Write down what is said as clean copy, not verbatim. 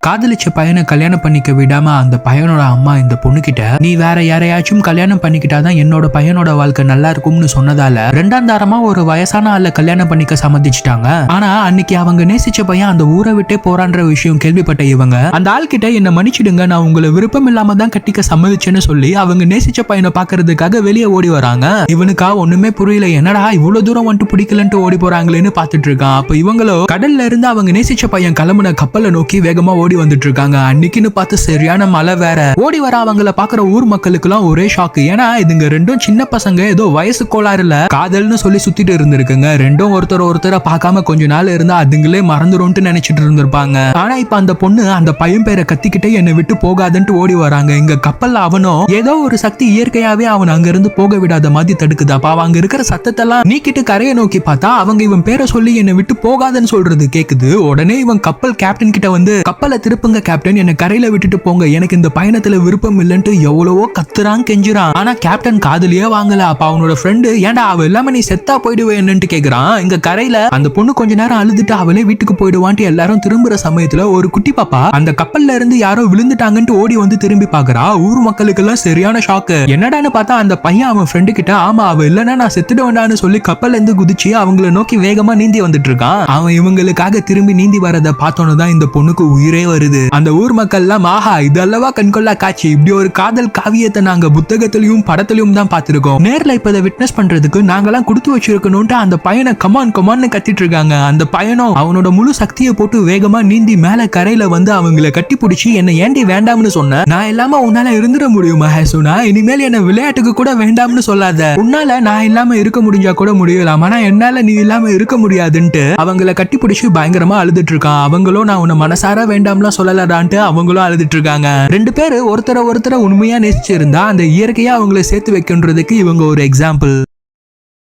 காதலிச்ச பையனை கல்யாணம் பண்ணிக்க விடாம அந்த பையனோட அம்மா இந்த பொண்ணு கிட்ட நீ வேற யாரையாச்சும் கல்யாணம் பண்ணிக்கிட்டாதான் என்னோட பையனோட வாழ்க்கை நல்லா இருக்கும்னு சொன்னதால ரெண்டாம் தாரமா ஒரு வயசான ஆள கல்யாணம் பண்ணிக்க சம்மதிச்சிட்டாங்க. ஆனா அன்னைக்கு அவங்க நேசிச்ச பையன் அந்த ஊரை விட்டே போறான்ற விஷயம் கேள்விப்பட்ட இவங்க அந்த ஆள் கிட்ட என்ன மன்னிச்சிடுங்க, நான் உங்களை விருப்பம் இல்லாம தான் கட்டிக்க சம்மதிச்சேன்னு சொல்லி அவங்க நேசிச்ச பையனை பாக்குறதுக்காக வெளியே ஓடி வராங்க. இவனுக்கா ஒண்ணுமே புரியல, என்னடா இவ்வளவு தூரம் வந்துட்டு பிடிக்கலன்ட்டு ஓடி போறாங்களேன்னு பாத்துட்டு இருக்கான். அப்ப இவங்களோ கடல்ல இருந்து அவங்க நேசிச்ச பையன் கிளம்புன கப்பலை நோக்கி வேகமா ஓடி வந்துட்டு இருக்காங்க. அன்னைக்குன்னு பார்த்து சரியான மழை வேற. ஓடி வர அவங்கள பாக்குற ஊர் மக்களுக்கு எல்லாம் ஒரே ஷாக்கு. ஏன்னா இதுங்க ரெண்டும் சின்ன பசங்க, ஏதோ வயசு கோளாறுல காதல்னு சொல்லி சுத்திட்டு இருந்திருக்குங்க. ரெண்டும் ஒருத்தரை பார்க்காம கொஞ்ச நாள் இருந்தா அதுங்களே மறந்துரும்னு நினைச்சிட்டு இருந்திருப்பாங்க. ஆனா இப்ப அந்த பொண்ணு அந்த பையன் பேரை கத்திக்கிட்டே என்னை விட்டு போகாதுன்ட்டு ஓடி வராங்க. இங்க கப்பல்ல அவனும் ஏதோ ஒரு சக்தி இயற்கையாவே அவன் அங்க இருந்து போக விடாத மாதிரி தடுக்குது. அப்ப அவங்க இருக்கிற சத்தத்தெல்லாம் நீக்கிட்டு கரையை நோக்கி பார்த்தா அவங்க இவன் பேரை சொல்லி என்னை விட்டு போகாதுன்னு சொல்றது கேக்குது. உடனே இவன் கப்பல் கேப்டன் கிட்ட வந்து கப்பலை திருப்புங்க கேப்டன், என்ன கரையில விட்டுட்டு போங்க, எனக்கு இந்த பயணத்துல விருப்பம் இல்லைன்ட்டு எவ்வளவோ கத்துறான் கெஞ்சுறான். ஆனா கேப்டன் காதுலயே வாங்கல. அப்ப அவனோட ஃப்ரெண்டு ஏன்டா அவ இல்லாம நீ செத்தா போயிடுவேன்னு கேக்குறான். இங்க கரையில அந்த பொண்ணு கொஞ்ச நேரம் அழுதுட்டு அவளே வீட்டுக்கு போயிடுவான்ட்டு எல்லாரும் திரும்புற சமயத்துல ஒரு குட்டி பாப்பா அந்த கப்பல்ல இருந்து யாரோ விழுந்துட்டாங்கன்ட்டு ஓடி வந்து திரும்பி பாக்குறா. ஊர் மக்களுக்கு எல்லாம் சரியான ஷாக்கு. என்னடான்னு பார்த்தா அந்த பையன் அவன் ஃப்ரெண்டு கிட்ட ஆமா அவ இல்லன்னா நான் செத்துட வேண்டான்னு சொல்லி கப்பல்ல இருந்து குதிச்சு அவங்கள நோக்கி வேகமா நீந்தி வந்துட்டு இருக்கான். அவன் இவங்களுக்காக திரும்பி நீந்தி வரத பார்த்தோன்னு தான் இந்த பொண்ணுக்கு உயிரே வருது. அந்த ஊர் மக்கள் எல்லாம் ஆஹா இதல்லவா கண்கொள்ளா காட்சி, இப்படி ஒரு காதல் காவியத்தை நாங்க புத்தகத்திலையும் படத்திலையும் தான் பார்த்திருக்கோம், நேர்ல இப்ப இதை விட்னஸ் பண்றதுக்கு நாங்கெல்லாம் கொடுத்து வச்சிருக்கணும்ட்டு அந்த பையனை கமான்னு கத்திட்டு இருக்காங்க. அந்த பையனும் அவனோட முழு சக்தியை போட்டு வேகமா நீந்தி மேல கரையில வந்து அவங்களை கட்டி பிடிச்சி என்ன ஏண்டி வேண்டாம்னு சொன்ன, நான் இல்லாம உன்னால இருந்துட முடியுமா ஹேசுனா, இனிமேல் என்ன விளையாட்டுக்கு கூட வேண்டாம்னு சொல்லாத, உன்னால நான் இல்லாம இருக்க முடிஞ்சா கூட முடியலாம், ஆனா என்னால நீ இல்லாம இருக்க முடியாதுன்ட்டு அவங்கள கட்டி பிடிச்சி பயங்கரமா அழுதுட்டு இருக்கான். அவங்களும் நான் உன்னை மனசார வேண்டாம்லாம் சொல்லலாடான்ட்டு அவங்களும் அழுதுட்டு இருக்காங்க. ரெண்டு பேரு ஒருத்தரை உண்மையா நேசிச்சிருந்தா அந்த இயற்கையா அவங்களை சேர்த்து வைக்கின்றதுக்கு இவங்க ஒரு எக்ஸாம்பிள்.